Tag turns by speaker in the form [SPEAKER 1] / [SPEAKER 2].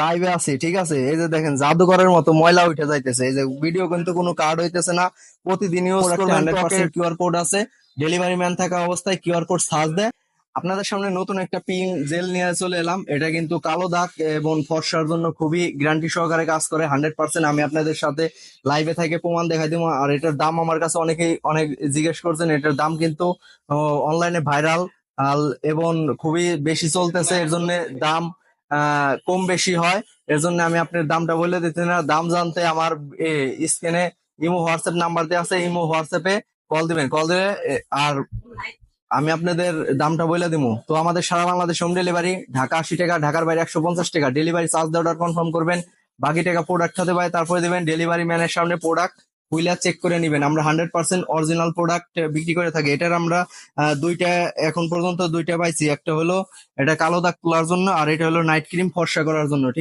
[SPEAKER 1] লাইভে আছি, ঠিক আছে? এই যে দেখেন জাদুঘরের মতো ময়লা উঠে যাইতেছে, এই যে ভিডিও কিন্তু কোনো কার্ড হইতেছে না। প্রতিদিন ইউজ করবেন, 100% কিউআর কোড আছে। ডেলিভারি ম্যান থাকা অবস্থায় কিউআর কোড সার্চ দেয়। আপনাদের সামনে নতুন একটা পিন জেল নিয়ে চলে এলাম। এটা কিন্তু কালো দাগ এবং ফর্সার জন্য খুবই গ্যারান্টি সহকারে কাজ করে 100%। আমি আপনাদের সাথে লাইভে থেকে প্রমাণ দেখাই দিব। আর এটার দাম আমার কাছে অনেকেই অনেক জিজ্ঞেস করছেন। এটার দাম কিন্তু অনলাইনে ভাইরাল এবং খুবই বেশি চলতেছে, এর জন্য দাম কম বেশি হয়। এর জন্য আমি আপনার দামটা বলে দিচ্ছি না। দাম জানতে আমার স্ক্রিনে ইমো হোয়াটসঅ্যাপ নাম্বার দেওয়া আছে, ইমো হোয়াটসঅ্যাপে কল দিবেন। কল দিলে আর আমি আপনাদের দামটা বলে দিব। তো আমাদের সারা বাংলাদেশ হোম ডেলিভারি, ঢাকা 80 টাকা, ঢাকার বাইরে 150 টাকা। ডেলিভারি চার্জ দিয়ে অর্ডার কনফার্ম করবেন, বাকি টাকা প্রোডাক্ট হাতে পায় তারপরে দিবেন। ডেলিভারি ম্যানের সামনে প্রোডাক্ট খুইলা চেক করে নিবেন। আমরা 100% অরিজিনাল প্রোডাক্ট বিক্রি করে থাকি। এটার আমরা দুইটা, এখন পর্যন্ত দুইটা পাইছি। একটা হলো এটা কালো দাগ তোলার জন্য, আর এটা হলো নাইট ক্রিম ফর্সা করার জন্য, ঠিক আছে?